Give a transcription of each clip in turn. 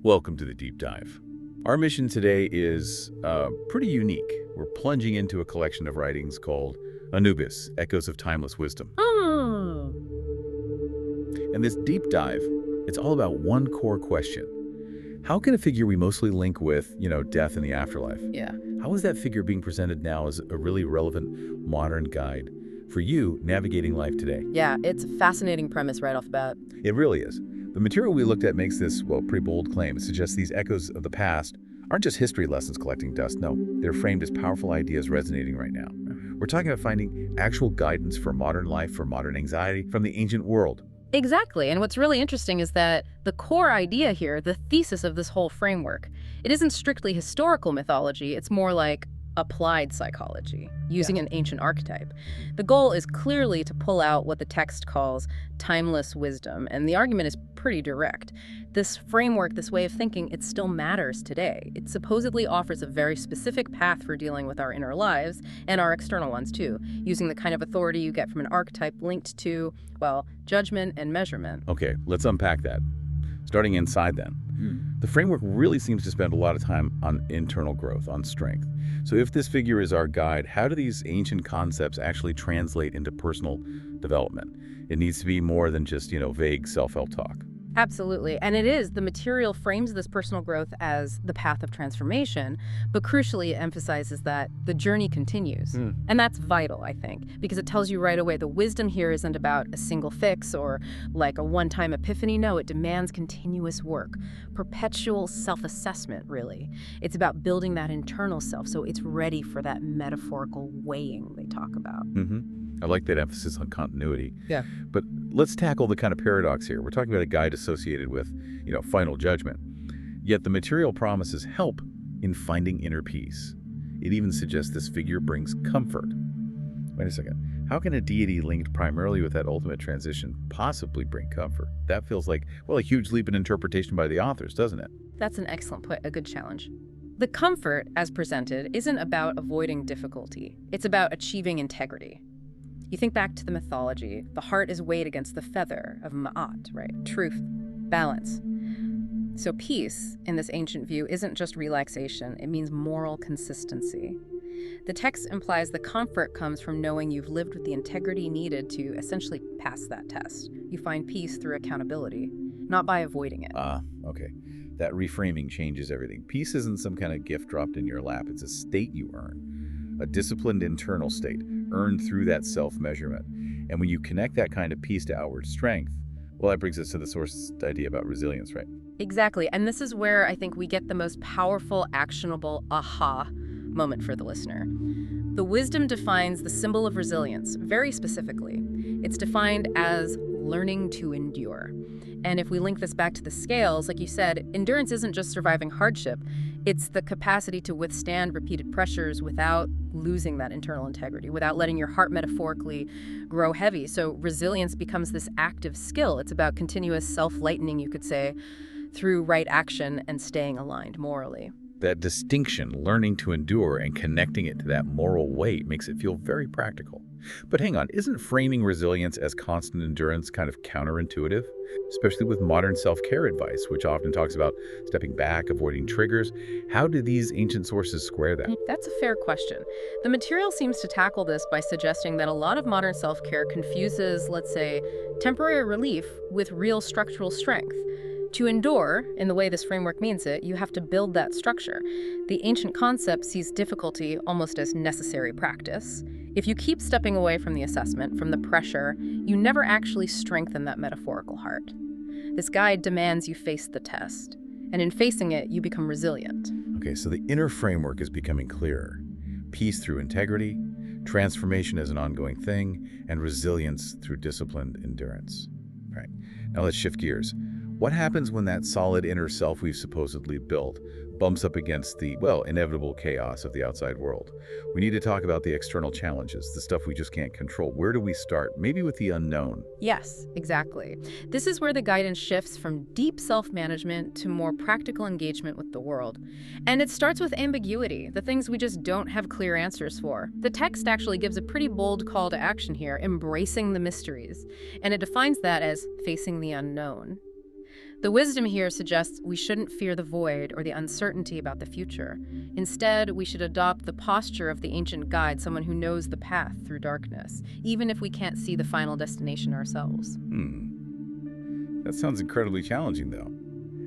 Welcome to the Deep Dive. Our mission today is pretty unique. We're plunging into a collection of writings called Anubis, Echoes of Timeless Wisdom. Oh. And this deep dive, it's all about one core question. How can a figure we mostly link with, death and the afterlife? Yeah. How is that figure being presented now as a really relevant modern guide for you navigating life today? Yeah, it's a fascinating premise right off the bat. It really is. The material we looked at makes this, pretty bold claim. It suggests these echoes of the past aren't just history lessons collecting dust. No, they're framed as powerful ideas resonating right now. We're talking about finding actual guidance for modern life, for modern anxiety, from the ancient world. Exactly, and what's really interesting is that the core idea here, the thesis of this whole framework, it isn't strictly historical mythology, it's more like applied psychology, using an ancient archetype. The goal is clearly to pull out what the text calls timeless wisdom, and the argument is pretty direct. This framework, this way of thinking, it still matters today. It supposedly offers a very specific path for dealing with our inner lives, and our external ones too, using the kind of authority you get from an archetype linked to, judgment and measurement. Okay, let's unpack that. Starting inside then. The framework really seems to spend a lot of time on internal growth, on strength. So if this figure is our guide, how do these ancient concepts actually translate into personal development? It needs to be more than just, vague self-help talk. Absolutely. And it is. The material frames this personal growth as the path of transformation, but crucially it emphasizes that the journey continues. And that's vital, I think, because it tells you right away the wisdom here isn't about a single fix or like a one-time epiphany. No, it demands continuous work, perpetual self-assessment, really. It's about building that internal self so it's ready for that metaphorical weighing they talk about. I like that emphasis on continuity. Yeah. But let's tackle the kind of paradox here. We're talking about a guide associated with, final judgment. Yet the material promises help in finding inner peace. It even suggests this figure brings comfort. Wait a second. How can a deity linked primarily with that ultimate transition possibly bring comfort? That feels like, a huge leap in interpretation by the authors, doesn't it? That's an excellent point, a good challenge. The comfort, as presented, isn't about avoiding difficulty. It's about achieving integrity. You think back to the mythology, the heart is weighed against the feather of Ma'at, right? Truth, balance. So peace, in this ancient view, isn't just relaxation, it means moral consistency. The text implies the comfort comes from knowing you've lived with the integrity needed to essentially pass that test. You find peace through accountability, not by avoiding it. Okay. That reframing changes everything. Peace isn't some kind of gift dropped in your lap, it's a state you earn. A disciplined internal state, earned through that self-measurement. And when you connect that kind of peace to outward strength, that brings us to the source idea about resilience, right? Exactly. And this is where I think we get the most powerful, actionable aha moment for the listener. The wisdom defines the symbol of resilience very specifically. It's defined as learning to endure. And if we link this back to the scales, like you said, endurance isn't just surviving hardship. It's the capacity to withstand repeated pressures without losing that internal integrity, without letting your heart metaphorically grow heavy. So resilience becomes this active skill. It's about continuous self-lightening, you could say, through right action and staying aligned morally. That distinction, learning to endure and connecting it to that moral weight, makes it feel very practical. But hang on, isn't framing resilience as constant endurance kind of counterintuitive? Especially with modern self-care advice, which often talks about stepping back, avoiding triggers. How do these ancient sources square that? That's a fair question. The material seems to tackle this by suggesting that a lot of modern self-care confuses, let's say, temporary relief with real structural strength. To endure, in the way this framework means it, you have to build that structure. The ancient concept sees difficulty almost as necessary practice. If you keep stepping away from the assessment, from the pressure, you never actually strengthen that metaphorical heart. This guide demands you face the test, and in facing it, you become resilient. Okay, so the inner framework is becoming clearer. Peace through integrity, transformation as an ongoing thing, and resilience through disciplined endurance. All right, now let's shift gears. What happens when that solid inner self we've supposedly built bumps up against the, inevitable chaos of the outside world? We need to talk about the external challenges, the stuff we just can't control. Where do we start? Maybe with the unknown. Yes, exactly. This is where the guidance shifts from deep self-management to more practical engagement with the world. And it starts with ambiguity, the things we just don't have clear answers for. The text actually gives a pretty bold call to action here, embracing the mysteries. And it defines that as facing the unknown. The wisdom here suggests we shouldn't fear the void or the uncertainty about the future. Instead, we should adopt the posture of the ancient guide, someone who knows the path through darkness, even if we can't see the final destination ourselves. That sounds incredibly challenging, though.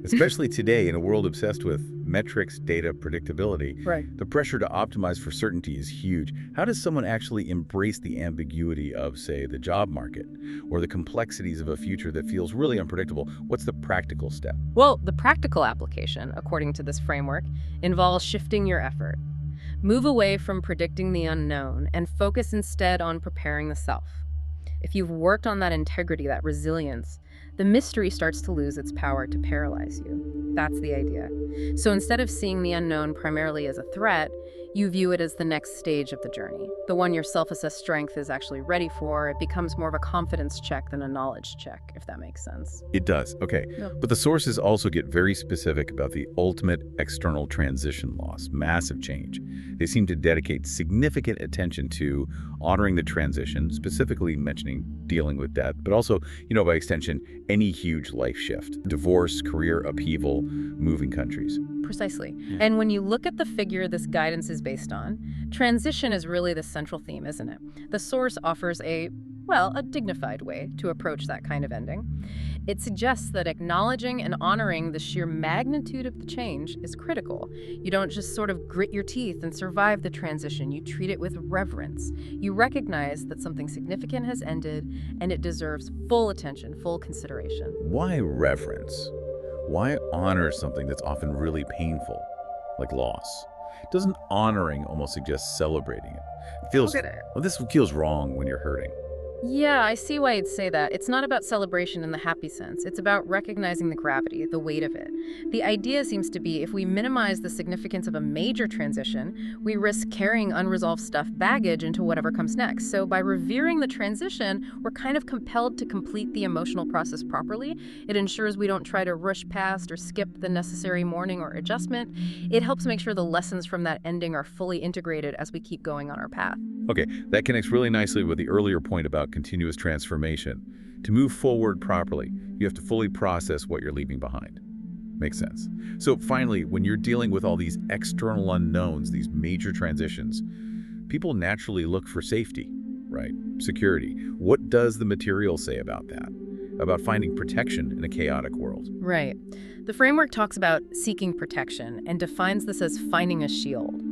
Especially today, in a world obsessed with metrics, data, predictability, Right. the pressure to optimize for certainty is huge. How does someone actually embrace the ambiguity of, say, the job market or the complexities of a future that feels really unpredictable? What's the practical step? Well, the practical application, according to this framework, involves shifting your effort. Move away from predicting the unknown and focus instead on preparing the self. If you've worked on that integrity, that resilience, the mystery starts to lose its power to paralyze you. That's the idea. So instead of seeing the unknown primarily as a threat, you view it as the next stage of the journey, the one your self-assessed strength is actually ready for. It becomes more of a confidence check than a knowledge check, if that makes sense. It does, okay. Yeah. But the sources also get very specific about the ultimate external transition loss, massive change. They seem to dedicate significant attention to honoring the transition, specifically mentioning dealing with death, but also, by extension, any huge life shift, divorce, career upheaval, moving countries. Precisely. And when you look at the figure this guidance is based on, transition is really the central theme, isn't it? The source offers a dignified way to approach that kind of ending. It suggests that acknowledging and honoring the sheer magnitude of the change is critical. You don't just sort of grit your teeth and survive the transition. You treat it with reverence. You recognize that something significant has ended and it deserves full attention, full consideration. Why reverence? Why honor something that's often really painful, like loss? Doesn't honoring almost suggest celebrating it? This feels wrong when you're hurting. Yeah, I see why you'd say that. It's not about celebration in the happy sense. It's about recognizing the gravity, the weight of it. The idea seems to be if we minimize the significance of a major transition, we risk carrying unresolved stuff, baggage, into whatever comes next. So by revering the transition, we're kind of compelled to complete the emotional process properly. It ensures we don't try to rush past or skip the necessary mourning or adjustment. It helps make sure the lessons from that ending are fully integrated as we keep going on our path. Okay, that connects really nicely with the earlier point about continuous transformation. To move forward properly, you have to fully process what you're leaving behind. Makes sense. So finally, when you're dealing with all these external unknowns, these major transitions, people naturally look for safety, right? Security. What does the material say about that? About finding protection in a chaotic world? Right. The framework talks about seeking protection and defines this as finding a shield.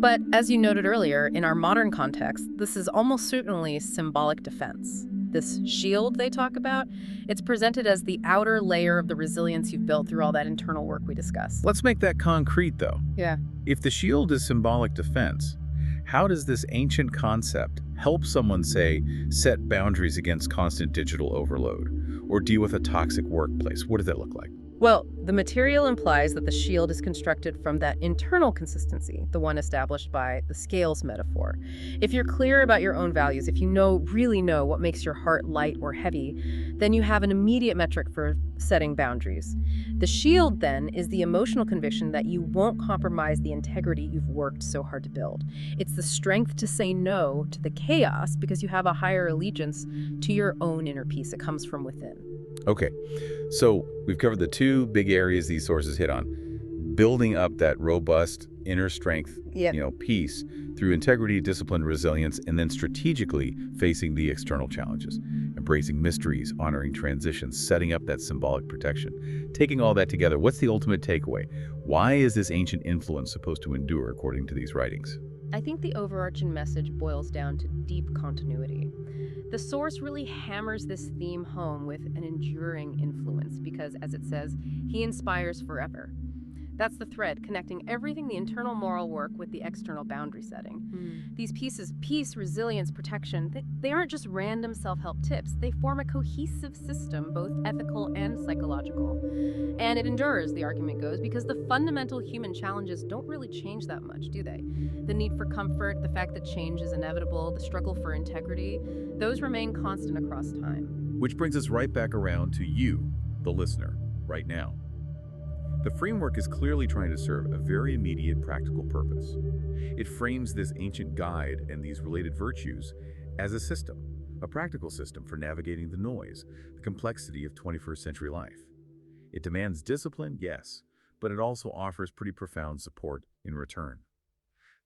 But as you noted earlier, in our modern context, this is almost certainly symbolic defense. This shield they talk about, it's presented as the outer layer of the resilience you've built through all that internal work we discussed. Let's make that concrete, though. Yeah. If the shield is symbolic defense, how does this ancient concept help someone, say, set boundaries against constant digital overload or deal with a toxic workplace? What does that look like? Well, the material implies that the shield is constructed from that internal consistency, the one established by the scales metaphor. If you're clear about your own values, if you really know what makes your heart light or heavy, then you have an immediate metric for setting boundaries. The shield, then, is the emotional conviction that you won't compromise the integrity you've worked so hard to build. It's the strength to say no to the chaos because you have a higher allegiance to your own inner peace. It comes from within. Okay, so we've covered the two big areas these sources hit on. Building up that robust inner strength, peace through integrity, discipline, resilience, and then strategically facing the external challenges, embracing mysteries, honoring transitions, setting up that symbolic protection. Taking all that together, what's the ultimate takeaway? Why is this ancient influence supposed to endure according to these writings? I think the overarching message boils down to deep continuity. The source really hammers this theme home with an enduring influence because, as it says, he inspires forever. That's the thread connecting everything, the internal moral work with the external boundary setting. These pieces, peace, resilience, protection, they aren't just random self-help tips. They form a cohesive system, both ethical and psychological. And it endures, the argument goes, because the fundamental human challenges don't really change that much, do they? The need for comfort, the fact that change is inevitable, the struggle for integrity, those remain constant across time. Which brings us right back around to you, the listener, right now. The framework is clearly trying to serve a very immediate practical purpose. It frames this ancient guide and these related virtues as a system, a practical system for navigating the noise, the complexity of 21st century life. It demands discipline, yes, but it also offers pretty profound support in return.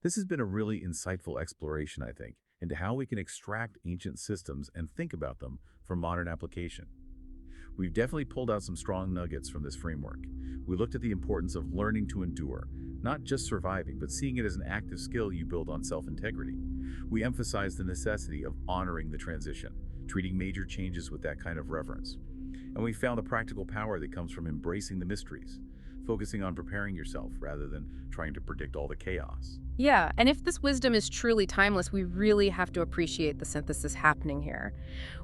This has been a really insightful exploration, I think, into how we can extract ancient systems and think about them for modern application. We've definitely pulled out some strong nuggets from this framework. We looked at the importance of learning to endure, not just surviving, but seeing it as an active skill you build on self-integrity. We emphasized the necessity of honoring the transition, treating major changes with that kind of reverence. And we found the practical power that comes from embracing the mysteries, focusing on preparing yourself rather than trying to predict all the chaos. Yeah, and if this wisdom is truly timeless, we really have to appreciate the synthesis happening here.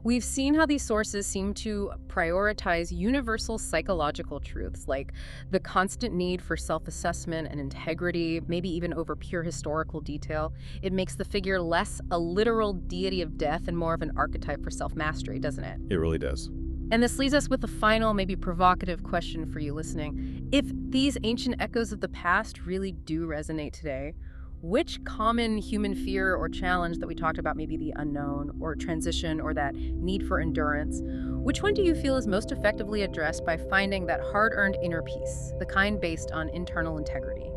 We've seen how these sources seem to prioritize universal psychological truths like the constant need for self-assessment and integrity, maybe even over pure historical detail. It makes the figure less a literal deity of death and more of an archetype for self-mastery, doesn't it? It really does. And this leaves us with a final, maybe provocative question for you listening. If these ancient echoes of the past really do resonate today, which common human fear or challenge that we talked about, maybe the unknown or transition or that need for endurance, which one do you feel is most effectively addressed by finding that hard-earned inner peace, the kind based on internal integrity?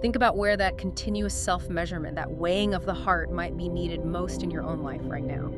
Think about where that continuous self-measurement, that weighing of the heart might be needed most in your own life right now.